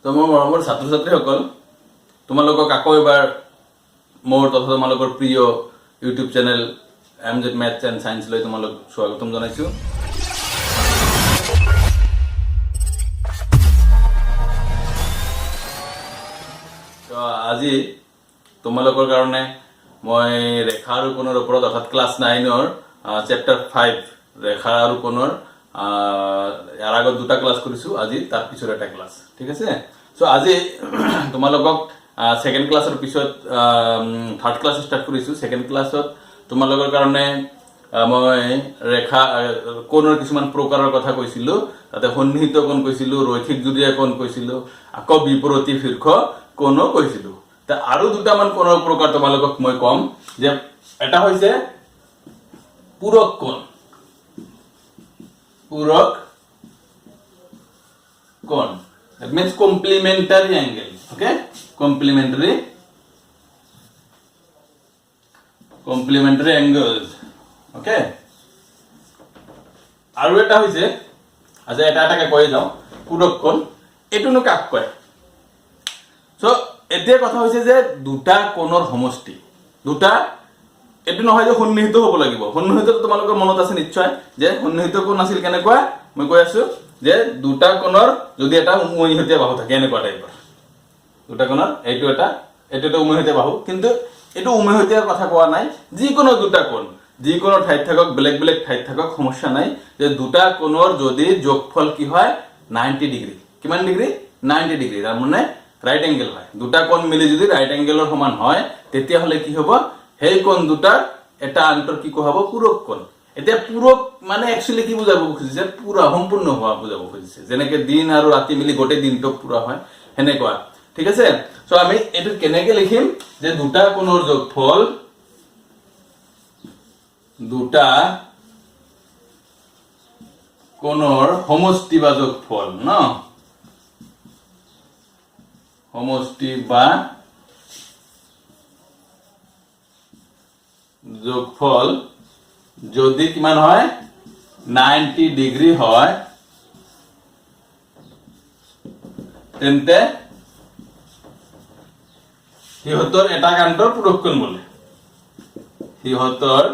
তো মোৰ মৰমৰ ছাত্ৰ ছাত্ৰীসকল তোমালোকক আকৌ এবাৰ মোৰ তথা তোমালোকৰ প্ৰিয় YouTube channel MZ Maths and Science লৈ তোমালোক স্বাগতম জনাইছো। তো আজি তোমালোকৰ কাৰণে মই ৰেখা আৰু কোণৰ ওপৰত অৰ্থাৎ ক্লাছ 9ৰ চেপ্টাৰ 5 ৰেখা আৰু কোণৰ ইয়াৰ আগত দুটা ক্লাছ কৰিছো, আজি তাৰ পিছৰ এটা ক্লাছ, ঠিক আছে। সো আজি তোমালোকক সেকেন্ড ক্লাছৰ পিছত থাৰ্ড ক্লাছ ষ্টাৰ্ট কৰিছো। সেকেন্ড ক্লাছত তোমালোকৰ কাৰণে মই ৰেখা কোণৰ কিছুমান প্ৰকাৰৰ কথা কৈছিলো, তাতে সন্নিহিত কোণ কৈছিলো, ৰৈখিক জুৰীয়া কোণ কৈছিলো, আকৌ বিপৰীত শীৰ্ষ কোণো কৈছিলো। তা আৰু দুটামান কোণৰ প্ৰকাৰ তোমালোকক মই কম, যে এটা হৈছে পূৰক কোণ। পূৰক কোণ, that means complementary angle, okay, complementary angles, okay। আৰু এটা হৈছে, আচ্ছা এটা এটাকে কৈ যাও, পূৰক কোণ এটোনো কাক কয়। সো এতিয়া কথা হৈছে যে দুটা কোণৰ সমষ্টি, দুটা, এটো নহয় যে সন্নিহিত হ'ব লাগিব। সন্নিহিত তোমালোকৰ মনত আছে নিশ্চয়, যে সন্নিহিত কোণ আছিল কেনেকুৱা, মই কৈ আছো যে দুটা কোণৰ যদি এটা উমৈহতীয়া বাহু থাকে, এনেকুৱা টাইপৰ দুটা কোণৰ এইটো এটা উমৈহতীয়া বাহু, কিন্তু এইটো উমৈহতীয়াৰ কথা কোৱা নাই, যিকোনো দুটা কোণ যিকোনো ঠাইত থাকক, বেলেগ বেলেগ ঠাইত থাকক, সমস্যা নাই। যে দুটা কোণৰ যদি যোগফল কি হয় 90 ডিগ্ৰী, কিমান ডিগ্ৰী 90 ডিগ্ৰী, তাৰ মানে ৰাইট এংগেল হয়। দুটা কোণ মিলি যদি ৰাইট এংগেলৰ সমান হয়, তেতিয়াহ'লে কি হ'ব, সেই কোণ দুটাৰ এটা আনটোৰ কি কোৱা হ'ব, পূৰক কোণ। এতিয়া পূৰক মানে একচুয়ালি কি বুজাব খুজিছে, পুৰা সম্পূৰ্ণ হোৱা বুজাব খুজিছে, যেনেকে দিন আৰু ৰাতি মিলি গোটেই দিনটো পুৰা হয়, সেনেকুৱা, ঠিক আছে। সো আমি এইটো কেনেকে লিখিম, যে দুটা কোণৰ যোগফল, দুটা কোণৰ সমষ্টি বা যোগফল, ন সমষ্টি বা যোগফল যদি কিমান হয় 90 ডিগ্ৰী হয়, তেন্তে সিহঁতৰ এটা আনটোৰ পূৰক কোণ বোলে। সিহঁতৰ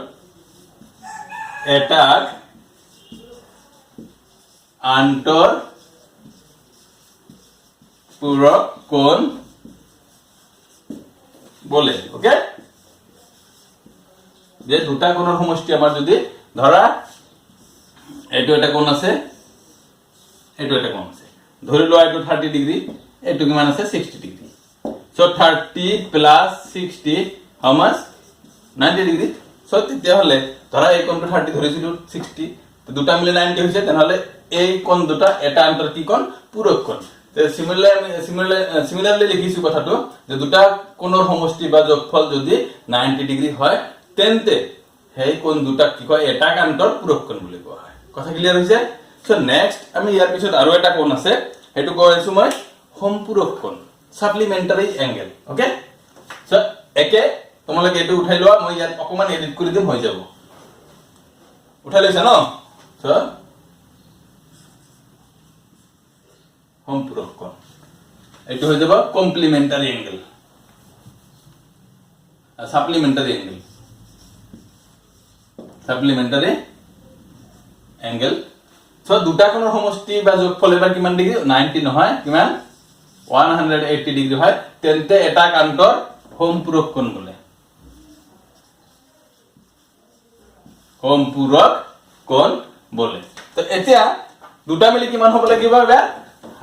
এটাক আনটোৰ পূৰক কোণ বলে, ওকে। যে দুটা কোণৰ সমষ্টি আমাৰ যদি ধৰা এইটো এটা কোণ আছে, এইটো এটা কোণ আছে, ধৰি লোৱা এইটো 30 ডিগ্ৰী, এইটো কিমান আছে 60 ডিগ্ৰী। সো 30 প্লাস 60 হাউ মাচ 90 ডিগ্ৰী। সো তেতিয়াহ'লে ধৰা এই কোণটো 30 ধৰিছিলো, 60 তো দুটা মিলি 90 হৈছে, তেনেহ'লে এই কোণ দুটা এটা আনটোৰ কি কোণ, পূৰক কোণ। সিমিলাৰলি লিখিছো কথাটো, যে দুটা কোণৰ সমষ্টি বা যোগফল যদি 90 ডিগ্ৰী হয়, তেন্তে সেই কোণ দুটাক কি কয়, এটা আনটোৰ পূৰক কোণ বুলি কোৱা হয়। কথা ক্লিয়াৰ হৈছে। সো নেক্সট আমি ইয়াৰ পিছত আৰু এটা কোণ আছে, সেইটো কৈছো মই সম্পূৰক কোণ, সাপ্লিমেন্টাৰি এঙ্গেল, ওকে। সো একে তোমালোকে এটো উঠাই লোৱা, মই ইয়াত অকমান এডিট কৰি দিম, হৈ যাব। উঠাই লৈছা ন। সো সম্পূরক কোণ, এইটো হৈ যাব complementary angle, supplementary angle, supplementary angle. So দুটা কোণৰ সমষ্টি বা যোগফল এবাৰ কিমান ডিগ্ৰী, 90 নহয়, কিমান 180 ডিগ্ৰী হয়, তেন্তে এটা আনটোৰ সম্পূৰক কোণ বোলে, সম্পূৰক কোণ বোলে। তো এতিয়া দুটা মিলি কিমান হ'ব লাগিব, এবাৰ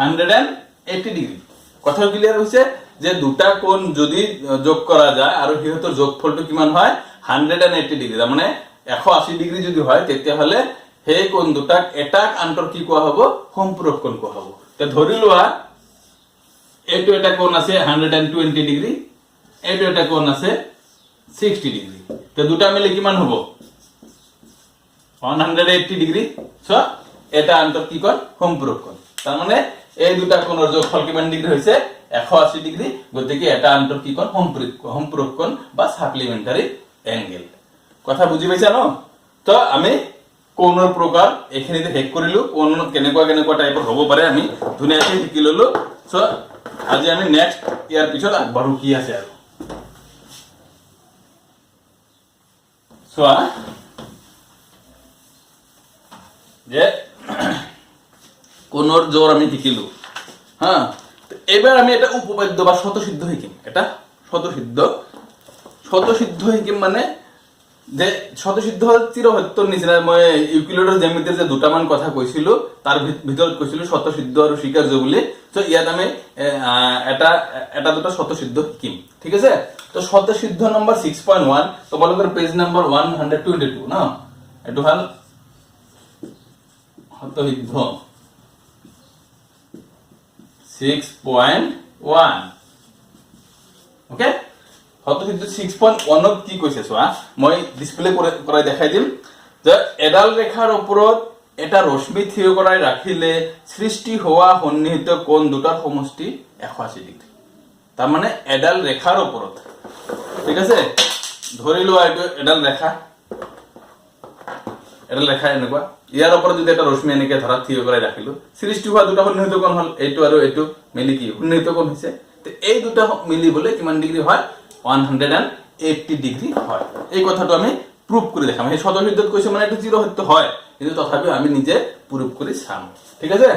180 ডিগ্ৰী। কথা ক্লিয়াৰ হৈছে, যে দুটা কোণ যদি যোগ কৰা যায় আৰু সিহঁতৰ যোগফলটো কিমান হয় 180 ডিগ্ৰী, তাৰ মানে 180 ডিগ্ৰী যদি হয়, তেতিয়াহ'লে সেই কোণ দুটাক এটা আনটোৰ কি কোৱা হ'ব, সম্পূৰক কোণ কোৱা হ'ব। তে ধৰি লোৱা এইটো এটা কোণ আছে 120 ডিগ্ৰী, এইটো এটা কোণ আছে 60 ডিগ্ৰী, তো দুটা মিলি কিমান হ'ব 180 ডিগ্ৰী। সো এটা আনটোৰ কি কোণ, সম্পূৰক কোণ। তাৰ মানে এই দুটা কোণৰ যোগফল কিমান ডিগ্ৰী হৈছে 180 ডিগ্ৰী, গতিকে এটা আনটোৰ কি কোণ, সম্পূৰক কোণ বা সাপ্লিমেন্টাৰি এঙ্গেল। কথা বুজি পাইছা ন। তো আমি কোণৰ প্ৰকাৰ এইখিনিতে শেষ কৰিলো, কোণ কেনেকুৱা কেনেকুৱা টাইপৰ হ'ব পাৰে আমি ধুনীয়াকৈ শিকি ললো। সো আজি আমি নেক্সট ইয়াৰ পিছত আগবাঢ়ো কি আছে আৰু চোৱা যে কোণৰ জোৰ আমি শিকিলো হ্যাঁ এবার আমি এটা উপপাদ্য বা শতসিদ্ধ শিকিম এটা শতসিদ্ধ শিকিম মানে যে শতসিদ্ধ চিৰসত্যৰ নিচিনা মই ইউক্লিডৰ জ্যামিতিৰ যে দুটা মান কথা কৈছিলো তাৰ ভিতৰত কৈছিলো শতসিদ্ধ আৰু স্বীকাৰ্য বুলি সো ইয়াত আমি এটা দুটা শতসিদ্ধ শিকিম ঠিক আছে তো শতসিদ্ধ নম্বৰ 6.1 তোমালোকৰ পেজ নম্বৰ 122 না এটো হল শতসিদ্ধ 6.1 ওকে শতসিদ্ধ 6.1 ত কি কৈছে চোৱা মই ডিসপ্লে কৰাই দেখাই দিম যে এডাল ৰেখাৰ ওপৰত এটা ৰশ্মি থিয় কৰাই ৰাখিলে সৃষ্টি হোৱা সন্নিহিত কোণ দুটাৰ সমষ্টি 180 ডিগ্ৰী তাৰ মানে এডাল ৰেখাৰ ওপৰত ঠিক আছে ধৰি লোৱা এইটো এডাল ৰেখা এনেকুৱা ইয়াৰ ওপৰত যদি এটা ৰশ্মি এনেকে ধৰা থিয় কৰাই ৰাখিলো সৃষ্টি হোৱা দুটা সন্নিহিত কোণ হল এইটো আৰু এইটো মিলি কি সন্নিহিত কোণ হৈছে তে এই দুটা মিলিবলে কিমান ডিগ্ৰী হয় 180 ডিগ্ৰী হয় এই কথাটো আমি প্রুফ করে দেখাম এই শতসিদ্ধত কৈছে মানে এটা চিরসত্য হয় কিন্তু তথাপি আমি নিজে প্রুফ করে চাম ঠিক আছে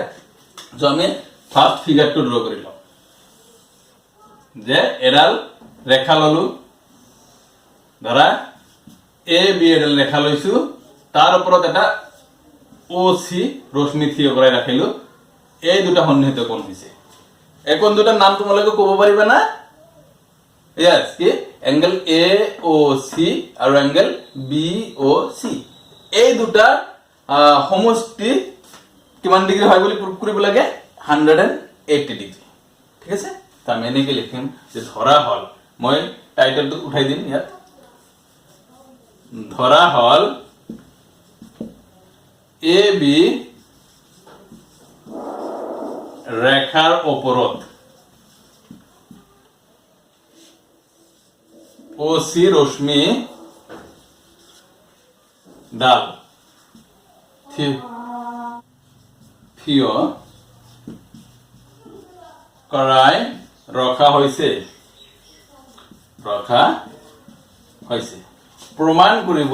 যে আমি ফার্স্ট ফিগারটো ড্র কৰি লম যে এডাল ৰেখা ললো ধৰা এ বি এডাল ৰেখা লৈছো তাৰ ওপৰত এটা ও সি ৰশ্মি থিয় কৰাই ৰাখিলো এই দুটা সন্নিহিত কোণ হৈছে এই কোণ দুটাৰ নাম তোমালোকে ক'ব পাৰিবা না Yes, কি angle AOC আৰু angle BOC এই দুটা সমষ্টি কিমান ডিগ্ৰী হয় বুলি প্ৰুফ কৰিব লাগে 180 ডিগ্ৰী ঠিক আছে তা আমি এনেকৈ লিখিম যে ধৰা হল মই টাইটেলটো উঠাই দিম ইয়াত ধৰা হল AB ৰেখাৰ ওপৰত OC ৰশ্মি ডাল থিয় কৰাই ৰখা হৈছে প্ৰমাণ কৰিব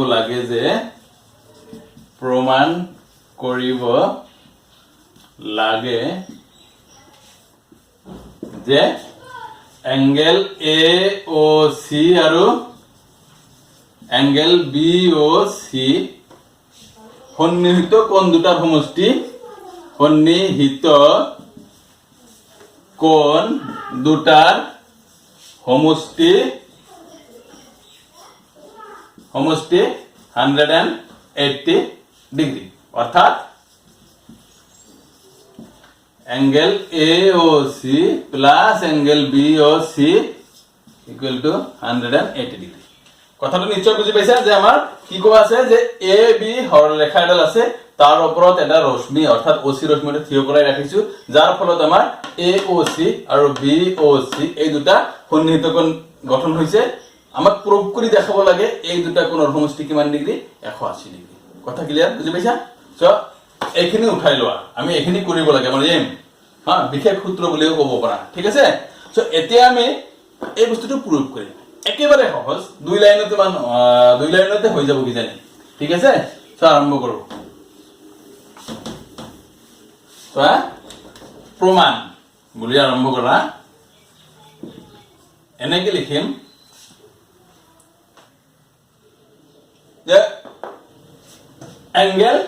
লাগে যে angle AOC আৰু angle BOC সন্নিহিত কোণ দুটাৰ সমষ্টি সন্নিহিত কোণ দুটাৰ সমষ্টি 180 ডিগ্ৰী অৰ্থাৎ angle AOC plus angle BOC equal to 180 degree কথাটো নিশ্চয় বুজি পাইছা যে আমাৰ কি কোৱা আছে যে AB সৰলৰেখা এডাল আছে তাৰ ওপৰত এটা ৰশ্মি অৰ্থাৎ OC ৰশ্মিটো থিয় কৰাই ৰাখিছো যাৰ ফলত আমাৰ AOC আৰু BOC এই দুটা সন্নিহিত কোণ গঠন হৈছে আমাক প্ৰুফ কৰি দেখাব লাগে এই দুটা কোণৰ সমষ্টি কিমান ডিগ্ৰী 180 ডিগ্ৰী কথা ক্লিয়াৰ বুজি পাইছা সো এইখিনি উঠাই লোৱা আমি এইখিনি কৰিব লাগে আমাৰ এম হ্যাঁ বিশেষ সূত্ৰ বুলিও ক'ব পাৰা ঠিক আছে সো এতিয়া আমি এই বস্তুটো প্ৰুফ কৰিম একেবাৰে সহজ দুই লাইনতে হৈ যাব কি জানি ঠিক আছে সো আৰম্ভ কৰো সো প্ৰমাণ বুলি আৰম্ভ কৰা এনেকৈ লিখিম যে angle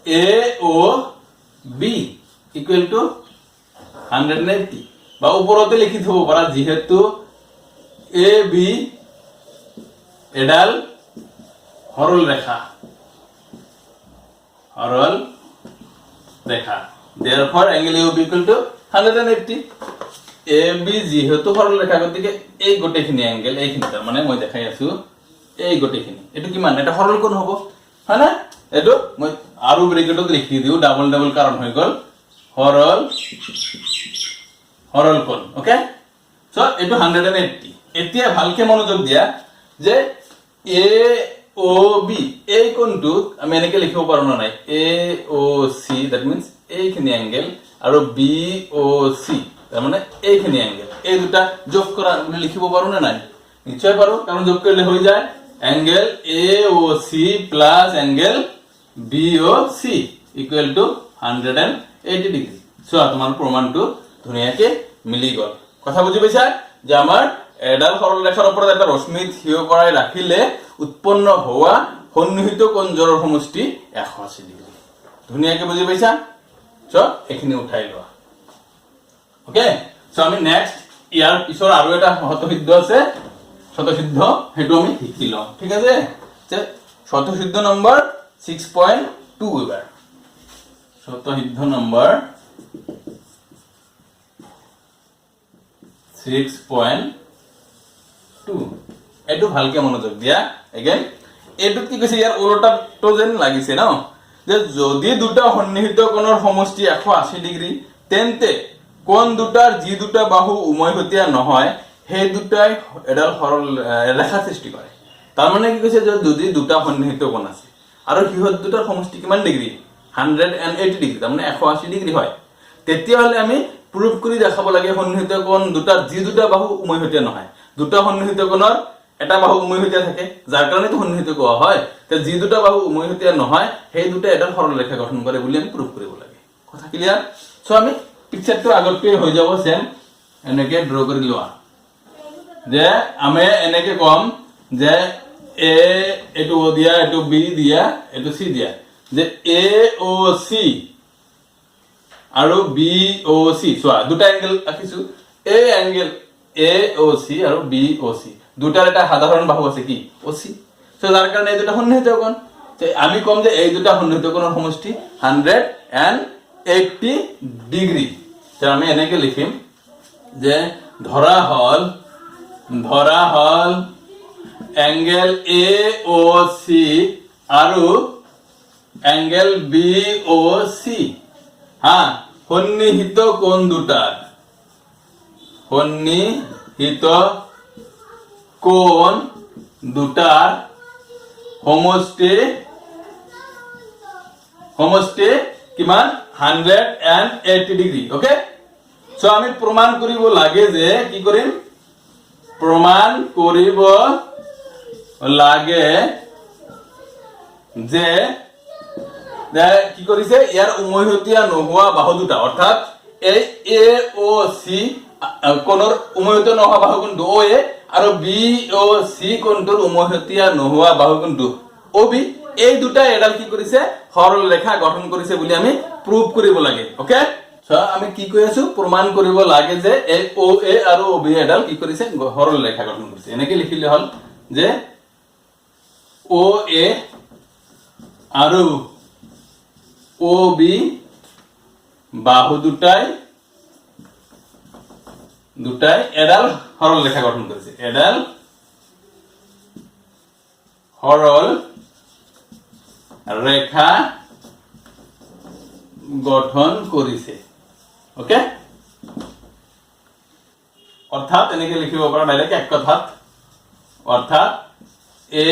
AOB equal to 180 বা উপরতে লিখি থব পারা যেহেতু AB এডাল সরল রেখা therefore angle AOB equal to 180 AB যেহেতু সরল রেখা গতিকে এই গোটেখিনি অ্যাঙ্গেল এইখিনি তার মানে মই দেখাই আছো এই গোটেখিনি এটো কিমান এটা সরল কোণ হ'ব হয় না এটো মই আৰু ব্ৰেকেটত লিখি দিও ডাবল কারণ হৈ গল সরল কোণ ওকে সো এটো 180 এতিয়া ভালকে মনোযোগ দিয়া যে AOB এই কোণটো আমি এনেকে লিখিব পাৰো না নাই AOC দ্যাট মিন্স এইখিনি অ্যাঙ্গেল আৰু BOC তার মানে এইখিনি অ্যাঙ্গেল, এই দুটা যোগ করা লিখিব পারো না নাই? নিশ্চয় পারো, কারণ যোগ করলে হয়ে যায় angle A O C plus angle B O C equal to 180 degree. So তোমার প্রমাণটো ধুনীয়াকে মিলি গল। কথা বুঝি পাইছা যে আমার এডাল সরলরেখার উপর একটা রশ্মি থিয় করাই রাখিলে উৎপন্ন হওয়া সন্নিহিত কোণ জোড়ৰ সমষ্টি 180 ডিগ্ৰি। ধুনীয়াকে বুঝি পাইছা? সো এখিনি উঠাই লোৱা। ওকে, সো আমি নেক্সট ইয়াৰ পিছৰ আৰু এটা শতসিদ্ধ আছে, শতসিদ্ধ হেতু আমি শিকি লওঁ। ঠিক আছে, যে শতসিদ্ধ নম্বৰ 6.2 এবাৰ শতসিদ্ধ নম্বৰ 6.2 এটো ভালকে মনোযোগ দিয়া। এগেইন এটো কি কৈছে, ইয়াৰ উল্টাটো যেন লাগিছে ন, যে যদি দুটা সন্নিহিত কোণৰ সমষ্টি 180 ডিগ্ৰী তেন্তে কোণ দুটাৰ যি দুটা বাহু উমৈহতীয়া নহয় সেই দুটাই এডাল সৰল ৰেখা সৃষ্টি কৰে। তাৰ মানে কি কৈছে, যে যদি দুটা সন্নিহিত কোণ আছে আৰু সিহঁত দুটাৰ সমষ্টি কিমান ডিগ্ৰী 180 ডিগ্ৰী, তাৰ মানে 180 ডিগ্ৰী হয়, তেতিয়াহ'লে আমি প্ৰুফ কৰি দেখাব লাগে সন্নিহিত কোণ দুটাৰ যি দুটা বাহু উমৈহতীয়া নহয়। দুটা সন্নিহিত কোণৰ এটা বাহু উমৈহতীয়া থাকে, যাৰ কাৰণে তো সন্নিহিত কোৱা হয়। তে যি দুটা বাহু উমৈহতীয়া নহয় সেই দুটা এডাল সৰল ৰেখা গঠন কৰে বুলি আমি প্ৰুফ কৰিব লাগে। কথা ক্লিয়াৰ? সো আমি পিকচাৰটো আগতকৈ হৈ যাব সেম, এনেকে ড্ৰ কৰি লোৱা। যে আমি এনেকে কম যে এ এটো ও দিয়া, এটো বি দিয়া, এটো সি দিয়া, যে এ ও সি আৰু বি ও সি চোৱা দুটা এংগেল আঁকিছো। এই এংগেল এ ও সি আৰু বি ও সি দুটাৰ এটা সাধাৰণ বাহু আছে কি ও সি। সো যাৰ কাৰণে এই দুটা সন্নিহিত কোণ। আমি কম যে এই দুটা সন্নিহিত কোণৰ সমষ্টি 180 ডিগ্ৰী। আমি এনেকে লিখিম যে ধৰা হল এংগেল এ ও সি আৰু এংগেল বি ও সি সন্নিহিত কোণ দুটাৰ সমষ্টি কিমান 180 ডিগ্ৰী। ওকে, সো আমি প্ৰমাণ কৰিব লাগে যে কি কৰিম, প্ৰমাণ কৰিব লাগে যে কি কৰিছে, ইয়াৰ উমৈহতীয়া নোহোৱা বাহু দুটা, অৰ্থাৎ এই এ ও সি কোণৰ উমৈহতীয়া নোহোৱা বাহু কোণটো ও এ আৰু বি ও সি কোণটোৰ উমৈহতীয়া নোহোৱা বাহু কোণটো ও বি, এই দুটা এডাল কি কৰিছে সৰল ৰেখা গঠন কৰিছে বুলি আমি প্ৰুফ কৰিব লাগে। ওকে, সো আমি কি কৈ আছো, প্ৰমাণ কৰিব লাগে যে এই ও এ আৰু ও বি এডাল কি কৰিছে সৰল ৰেখা গঠন কৰিছে। এনেকে লিখিলে হল যে ও এ আৰু ও বি বাহু দুটাই এডাল সৰল ৰেখা গঠন কৰেছে, এডাল সৰল ৰেখা গঠন কৰেছে। ওকে, অৰ্থাৎ এনেকে লিখিব পাৰা ডাইরেক্ট এক কথাত, অর্থাৎ এ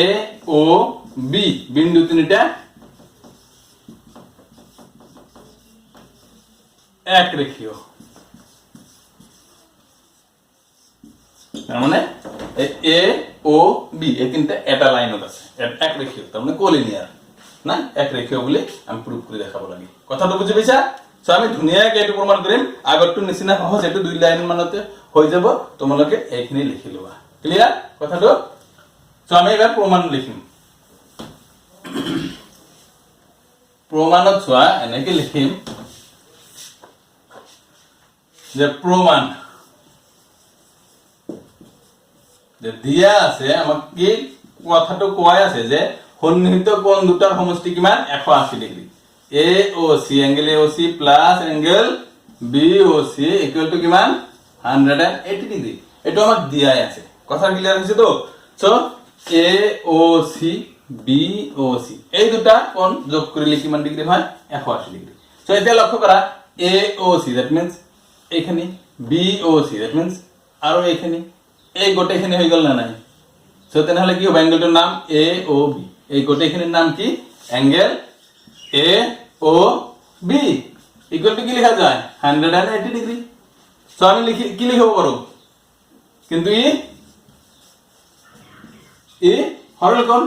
ও বি বিন্দু তিনিটা এক রেখীয়। তার মানে এ ও বি এই তিনটা এটা লাইনত আছে, এক রেখীয়, তার মানে কোলিনিয়ার না, এক রেখীয় বুলি আমি প্রুফ করে দেখাব লাগে। কথাটো বুঝি পাইছা? সো আমি ধুনীয়াকে এইটো প্রমাণ কৰিম, আগৰটো নিচিনা সহজ, এইটো 2 লাইন মানতে হৈ যাব, তোমালোকে এইখিনি লিখি লোৱা। ক্লিয়াৰ কথাটো? সো আমি এবাৰ প্ৰমাণ লিখিম। প্ৰমাণত চোৱা এনেকে লিখিম যে প্ৰমাণ যে দিয়া আছে, আমাক কি কথাটো কোৱাই আছে যে সন্নিহিত কোণ দুটাৰ সমষ্টি কিমান 180 degree. A O C angle A O C plus angle B O C equal to কিমান 180 ডিগ্ৰী। এটো আমাক দিয়াই আছে। কথা ক্লিয়ার হৈছে তো? সো এ ও সি বি ও সি এই দুটা কোণ যোগ কৰিলে কিমান ডিগ্ৰী হয় 180 ডিগ্ৰী। সো এতিয়া লক্ষ্য কৰা A O C that means এইখানি, B O C that means আৰু এইখানি, এই গোটেইখিনি হৈ গল না নাই? সো তেনেহলে কি হবে, এঙ্গেলটোৰ নাম এ ও বি, এই গোটেইখিনিৰ নাম কি angle A O B equal to কি লেখা যায় 180 ডিগ্ৰী। সো আমি কি লিখিব পাৰো কিন্তু ই সৰলকোণ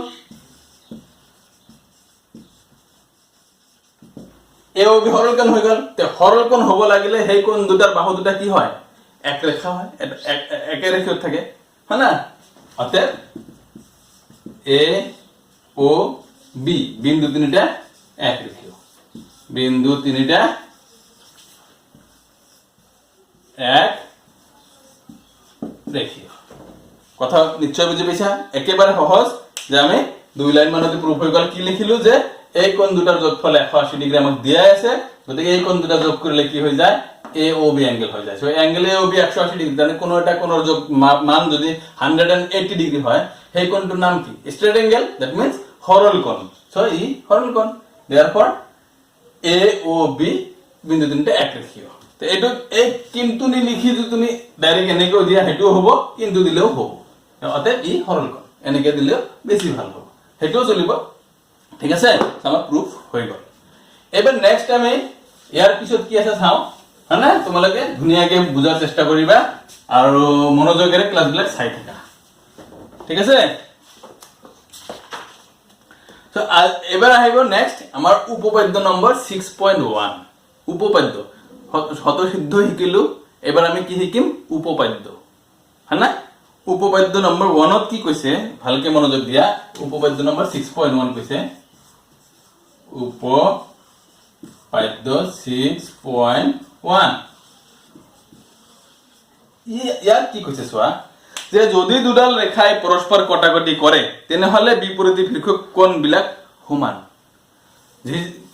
AOB সৰলকোণ হৈ গ'ল তে সৰলকোণ হ'ব লাগিলে সেই কোণ দুটাৰ বাহু দুটা কি হয় এক ৰেখা হয় একে ৰেখাত থাকে হয় না অতএব AOB বিন্দু তিনিটা এক রেখীয় বিন্দু তিনিটা এক রেখীয় কথা নিশ্চয় বুঝি পাইছা একেবারে সহজ যে আমি দুই লাইন মানতে প্রুফ হৈ গল কি লিখিলো যে এই কোণ দুটাৰ যোগফল 180 ডিগ্ৰী আমাক দিয়া আছে গতিকে এই কোণ দুটা যোগ কৰিলে কি হৈ যায় AOB অ্যাঙ্গেল হৈ যায় সো অ্যাঙ্গেল AOB 180 ডিগ্ৰী মানে কোন এটা কোণৰ যোগ মান যদি 180 ডিগ্ৰী হয় সেই কোণটোৰ নাম কি স্ট্রেট অ্যাঙ্গেল দ্যাট মিন্স সরল কোণ সো ই সরল কোণ therefore AOB বিন্দু তিনটা এক রেখীয় তো এটো এই কিন্তু নি লিখি যদি তুমি ডাইরেক্ট এনেকে দিয়া হেটো হ'ব কিন্তু দিলেও হ'ব অতএব ই সরল কোণ এনেকে দিলেও বেশি ভাল হ'ব হেটো চলিব ঠিক আছে আমাৰ প্ৰুফ হৈ গল এবাৰ নেক্সট আমি ইয়াৰ পিছত কি আছে চাও হয়না তোমালোকে ধুনিয়াকে বুজাৰ চেষ্টা কৰিবা আৰু মনোযোগেৰে ক্লাছবিলাক চাই থাকা ঠিক আছে তো এবাৰ আহিব নেক্সট আমাৰ উপপাদ্য নম্বৰ 6.1 উপপাদ্য শতসিদ্ধ শিকিলো এবাৰ আমি কি শিকিম উপপাদ্য হয়না উপপাদ্য নম্বৰ 1 ত কি কৈছে ভালকে মনোযোগ দিয়া উপপাদ্য নম্বৰ 6.1 কৈছে উপপাদ্য 6.1 ইয়াত কি কৈছে চোৱা যে যদি দুডাল ৰেখাই পৰস্পৰ কটাকটি কৰে তেনেহলে বিপৰীত শীৰ্ষক কোণ বিলাক সমান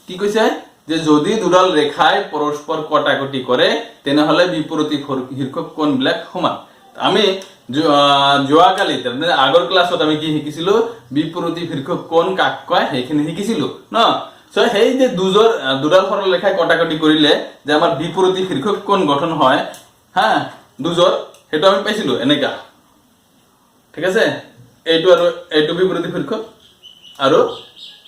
কি কৈছে যে যদি দুডাল ৰেখাই পৰস্পৰ কটাকটি কৰে তেনেহলে বিপৰীত শীৰ্ষক কোণ বিলাক সমান আমি যোৱাকালি মানে আগৰ ক্লাছত আমি কি শিকিছিলো বিপৰীত শীৰ্ষক কোণ কাক কয় সেইখিনি শিকিছিলো ন সো সেই যে দুডাল সৰল ৰেখাই কটাকটি কৰিলে যে আমাৰ বিপৰীত শীৰ্ষক কোণ গঠন হয় হা দুজৰ হেটো আমি পাইছিলো এনেকা ঠিক আছে এইটো আৰু এইটো বিপৰীত শীৰ্ষক আৰু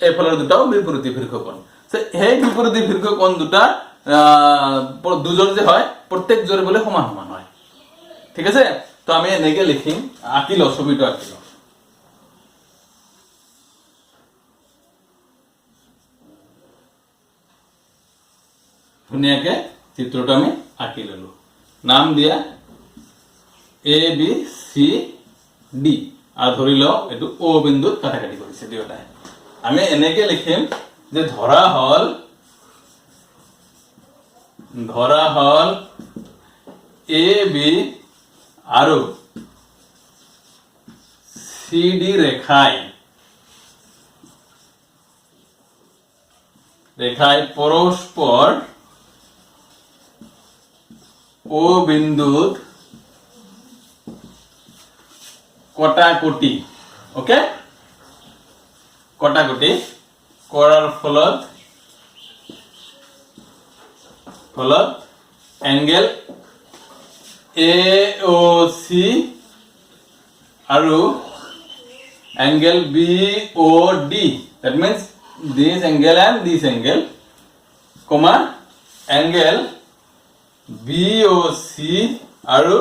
এই ফলৰ দুটাও বিপৰীত শীৰ্ষক কোণ সো এই বিপৰীত শীৰ্ষক কোণ দুটা দুজৰ যে হয় প্ৰত্যেক জোৰ বলে সমান সমান হয় ঠিক আছে তো আমি এনেকে লিখিম আঁকিলো ছবিটো আঁকিলো ধুনিয়াকে চিত্ৰটো আমি আঁকি ললো নাম দিয়া ABCD আর ধরিল এটু ও বিন্দুত কাটাকাটি করেছে দুটাই আমি এনেকে লিখিম যে ধরা হল AB আর CD রেখায় পরস্পর ও বিন্দুত কটাকটি ওকে কটাকটি করার ফলত অ্যাঙ্গেল AOC আৰু angle BOD that means this angle and this angle comma angle BOC আৰু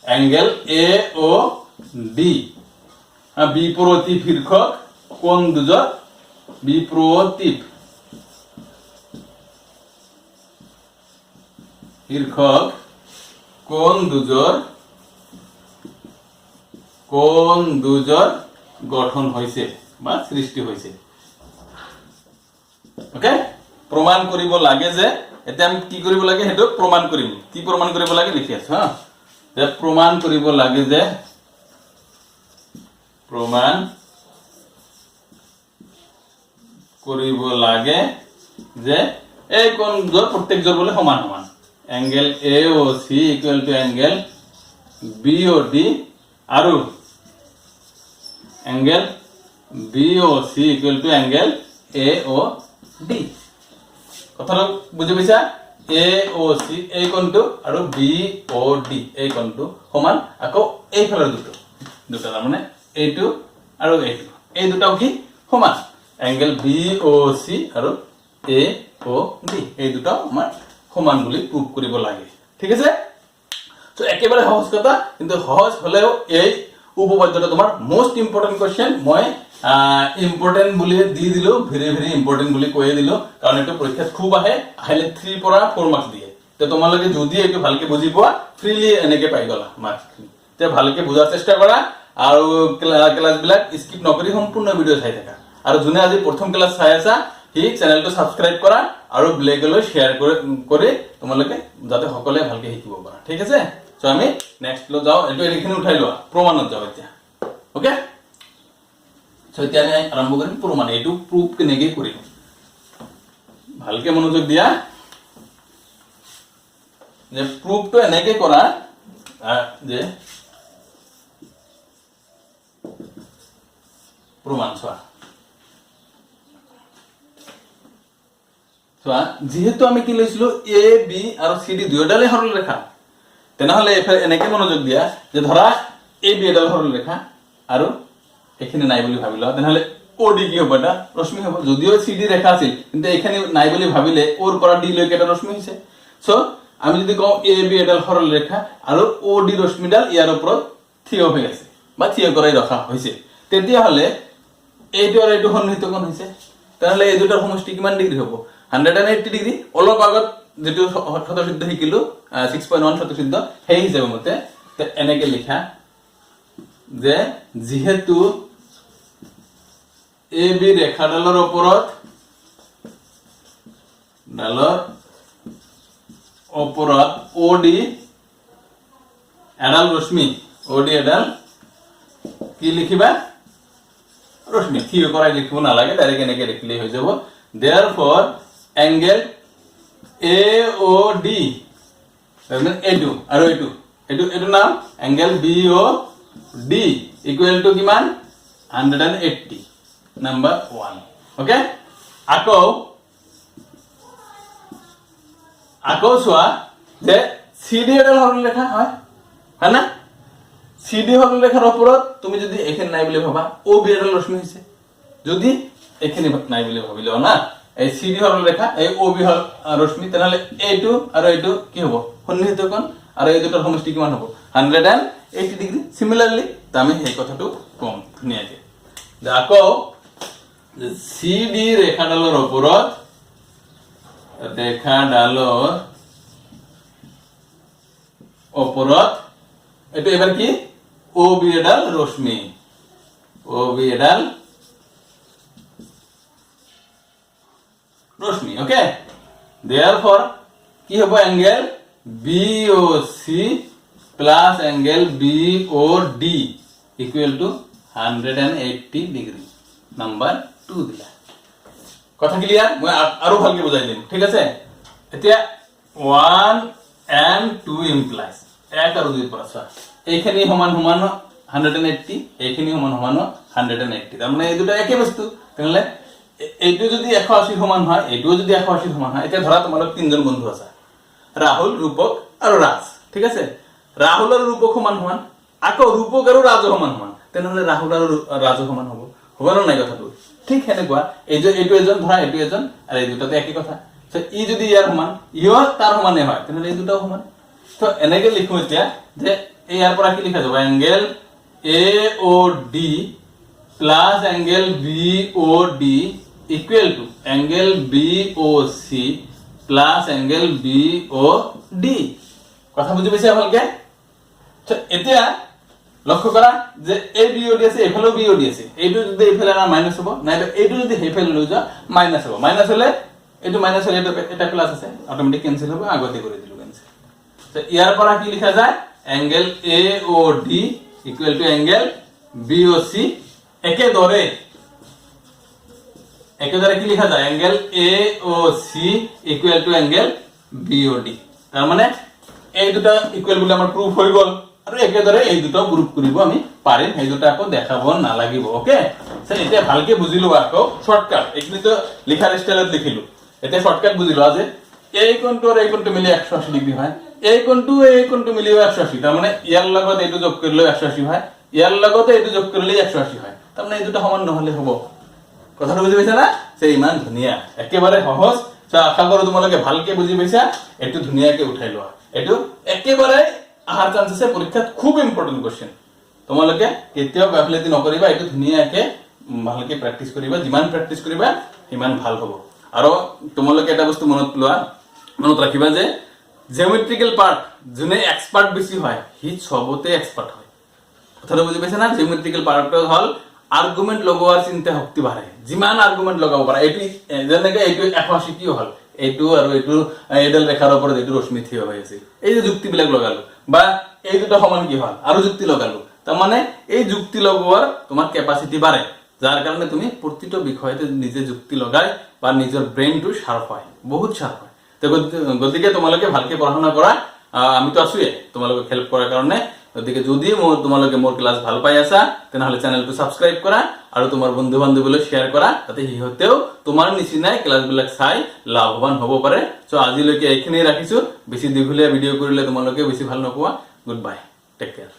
অ্যাঙ্গেল AOD বিপৰীত শীৰ্ষক কোণ দুজৰ বিপৰীত শীৰ্ষক কোণ দুজৰ গঠন হৈছে বা সৃষ্টি হৈছে ওকে প্ৰমাণ কৰিব লাগে যে এতিয়া আমি কি কৰিব লাগে হেটো প্ৰমাণ কৰিম কি প্ৰমাণ কৰিব লাগে লিখি আছো হা যে প্ৰমাণ কৰিব লাগে যে এই কোণ জোৰ প্ৰত্যেক জোৰ বলে সমান সমান angle AOC equal to angle BOD আৰু angle BOC equal to angle AOD কথাটো বুজি পাইছা AOC এই কোণটো আৰু BOD এই কোণটো সমান আকৌ এই ফালৰ দুটা মানে এইটো আৰু এইটো এই দুটাও কি সমান অ্যাঙ্গেল BOC আৰু AOD এই দুটাও আমাৰ সমান বুলি প্ৰুফ কৰিব লাগে ঠিক আছে। তো একেবাৰে সহজ কথা, কিন্তু সহজ হলেও এই উপপাদ্যটা তোমাৰ মোস্ট ইম্পৰ্টেণ্ট কোৱেশ্চন। মই ইম্পৰ্টেণ্ট বুলি দি দিলো, ভেৰি ভেৰি ইম্পৰ্টেণ্ট বুলি কৈয়ে দিলো, কাৰণ এইটো পৰীক্ষাত খুব আহিলে 3 পৰা 4 মাৰ্কছ দিয়ে। তো তোমালোকে যদি এইটো ভালকে বুজি পোৱা ফ্ৰীলি এনেকে পাই গলা মাৰ্কছখিনি। তে ভালকে বুজাৰ চেষ্টা কৰা আৰু ক্লাছবিলাক স্কিপ নকৰি সম্পূৰ্ণ ভিডিঅ' চাই থাকা। আৰু যোনে আজি প্ৰথম ক্লাছ চাই আছা সি চেনেলটো সাবস্ক্ৰাইব কৰা আৰু ব্লেগলৈ শ্বেয়াৰ কৰি তোমালোকে যাতে সকলোৱে ভালকে শিকিব পাৰা। ঠিক আছে। সো আমি নেক্সট লৈ যাওঁ, এইটো এইখিনি উঠাই লোৱা, প্ৰমাণত যাওঁ এতিয়া। ওকে, সো এতিয়া আমি আৰম্ভ কৰিম প্ৰমাণ। এইটো প্ৰুফ কেনেকৈ কৰিম ভালকে মনোযোগ দিয়া। যে প্ৰুফটো এনেকে কৰা যে প্ৰমাণ চোৱা যেহেতু আমি কি লৈছিলো এ বি আৰু সি ডি দুয়োডালে সৰল ৰেখা, তেনেহলে এনেকে মনোযোগ দিয়া যে ধৰা এ বি এডাল সৰল ৰেখা আৰু এখানে নাই বুলি ভাবি লও, তেনেহলে ও ডি কি হ'ব, এটা ৰশ্মি হ'ব। যদিও সি ডি ৰেখা আছিল কিন্তু এখানে নাই বুলি ভাবিলে ওৰ পৰা ডি লৈকে এটা ৰশ্মি হৈছে। সো আমি যদি কওঁ এ বি এডাল সৰল ৰেখা আৰু ও ডি ৰশ্মিডাল ইয়াৰ ওপৰত থিয় হৈ আছে বা থিয় কৰাই ৰখা হৈছে, তেতিয়াহলে এইটো আৰু এইটো সন্নিহিত কোণ হৈছে। তেনেহলে এই দুটাৰ সমষ্টি কিমান ডিগ্ৰী হ'ব? 180 ডিগ্ৰী। অলপ আগত যেটো শতসিদ্ধ শিকিলো 6.1 শতসিদ্ধ, সেই হিচাপে মতে এনেকে লিখা যে যেহেতু এ বি ৰেখাডালৰ ওপৰত ও ডি এডাল ৰশ্মি, ও ডি এডাল কি লিখিবা? রশ্মি। থিয় করাই লিখব নালাগে, ডাইরেক্ট এনেকে লিখলেই হৈ যাব। Therefore angle A O D এইটো আৰু এইটো নাম angle B O D equal to কিমান? 180 নাম্বার 1। ওকে, আকৌ চোৱা যে সি ডি এডাল সৰল ৰেখা হয় না? সি ডি সৰল ৰেখাৰ ওপৰত তুমি যদি এখানে নাই বুলি ভাবা ও বি এডাল রশ্মি হৈছে, যদি এখানে নাই বুলি ভাবিলো না এই সি ডি সরল রেখা এই ও বি রশ্মি, তেনেহলে এইটো আৰু এইটো কি হ'ব? সন্নিহিত কোণ। আৰু এই দুটাৰ সমষ্টি কিমান হ'ব? 180 ডিগ্ৰী। সিমিলাৰলি আমি এই কথাটো কম ধুনীয়াকে যে আকৌ সি ডি ৰেখাডালৰ ওপৰত এইটো এবাৰ কি? ও বি এডাল রশ্মি, ও বি এডাল রশ্মি। ওকে, দেয়ারফর কি হবে? Angle B O C plus angle B O D equal to 180 degree. Number 2 দিলা। কথা ক্লিয়ার? মই আৰু ভালকে বুজাই দিম। ঠিক আছে। এতিয়া 1 and 2 ইমপ্লাইজ 1 আৰু 2 পৰা চোৱা এইখিনি সমান সমান 180, এইখিনি সমান সমান 180, তার মানে এই দুটা একই বস্তু। তাহলে এইটো যদি 180 সমান হয়, এইটোও যদি 180 সমান হয়, এতিয়া ধৰা তোমালোক তিনজন বন্ধু আছে, ৰাহুল, ৰূপক আৰু ৰাজ। ঠিক আছে। ৰাহুল আৰু ৰূপক সমান সমান, আকৌ ৰূপক আৰু ৰাজ সমান সমান, তেনেহলে ৰাহুল আৰু ৰাজ সমান হ'ব। হ'ব না নাই কথাটো? ঠিক সেনেকুৱা এইটো এজন ধৰা এইটো এজন, আৰু এই দুটাতে একই কথা। ই যদি ইয়াৰ সমান, ইও তাৰ সমানে হয়, তেনেহলে এই দুটাও সমান। তো এনেকে লিখো এতিয়া যে ইয়াৰ পৰা কি লিখা যাব? Angle A O D plus angle B O D equal to angle B O C plus angle B O D. কথা বুঝি পাইছা ভালকে? তো এতিয়া লক্ষ্য করা যে এ বি ও ডি আছে, এফালেও বি ও ডি আছে। এইটো যদি এইফালে আনা মাইনাস হ'ব, নাইবা এইটো যদি সেইফালে লৈ যাও মাইনাস হ'ব। মাইনাস হলে এইটো মাইনাস হলে এটা প্লাস আছে, অটোমেটিক ক্যান্সেল হবে। আগতে করে দিলো ক্যান্সেল। তো ইয়াৰ পৰা কি লিখা যায়? Angle A O D equal to angle B O C. একেদরে কি লিখা যায়? Angle A O C equal to angle B O D. তার মানে এই দুটা ইকুয়াল বলে আমার প্রুফ হৈ গল, আৰু একেদৰে এই দুটা গ্ৰুপ কৰিব আমি পাৰিম, এই দুটা আকৌ দেখাব নালাগিব। ওকে, স্যাৰ এতিয়া ভালকে বুজিলো। আকৌ শৰ্টকাট এইখিনি তো লিখাৰ স্টাইলত লিখিলো, এতিয়া শৰ্টকাট বুজিলো যে এই কোণটো আৰু এই কোণটো মিলি 180 ডিগ্ৰী হয়, এই কোণটো মিলিও 180, তাৰ মানে ইয়াৰ লগত এইটো যোগ কৰিলে 180 হয়, ইয়াৰ লগত এইটো যোগ কৰিলে 180 হয়। তার মানে এই দুটা সমান নহলে হ'ব। কথাটো বুজি পাইছা না? সে ইমান ধুনীয়া, একেবাৰে সহজ। সো আশা কৰো তোমালোকে ভালকে বুজি পাইছা এটো ধুনিয়াকে উঠাই লোৱা এটো একেবাৰে আহাৰ চান্স আছে পৰীক্ষাত খুব ইম্পৰ্টেন্ট কোশ্চেন তোমালোকে কেতিয়াও গাফিলতি নকৰিবা এটো ধুনিয়াকে ভালকে প্ৰেক্টিস কৰিবা যিমান প্ৰেক্টিস কৰিবা সিমান ভাল হ'ব আৰু তোমালোকে এটা বস্তু মনত ৰাখিবা যে জিওমেট্ৰিক্যাল পাৰ্ট যোনে এক্সপাৰ্ট বেছি হয় হি সবতে এক্সপাৰ্ট হয় কথাটো বুজি পাইছা না জিওমেট্ৰিক্যাল পাৰ্টটো হল আৰ্গুমেন্ট লগোৱাৰ চিন্তা শক্তি বাঢ়ে যিমান আৰ্গুমেন্ট লগাব পাৰা এটো যেনেকৈ এটো 180 কি হল এটো আৰু এটো এডাল ৰেখাৰ ওপৰত এটো ৰশ্মি থিয় হৈ আছে এই যে যুক্তি বিলাক লগালো বা এই দুটো সমান কি হল আৰু যুক্তি লগালো তাৰ মানে এই যুক্তি লগোৱাৰ তোমাৰ ক্যাপাসিটি বাঢ়ে যাৰ কাৰণে তুমি প্ৰতিটো বিষয়তে নিজে যুক্তি লগাই বা নিজৰ ব্ৰেইনটো শাৰ্প হয় বহুত শাৰ্প হয় তো গতিকে তোমালোকে ভালকে পড়াশোনা কৰা আমি তো আছোই তোমালোকে হেল্প কৰাৰ কাৰণে গতিকে যদি তোমালোকে মোৰ ক্লাস ভাল পাই আছা তেনেহলে চ্যানেলটো সাবস্ক্ৰাইব কৰা আৰু তোমাৰ বন্ধু বান্ধৱীলৈ শেয়াৰ কৰা যাতে হিহঁতেও তোমাৰ নিচিনাই ক্লাসবিলাক চাই লাভৱান হ'ব পাৰে সো আজিলৈকে এইখিনি ৰাখিছো বেছি দীঘলীয়া ভিডিও কৰিলে তোমালোকে বেছি ভাল নপোৱা গুড বাই টেক কেয়াৰ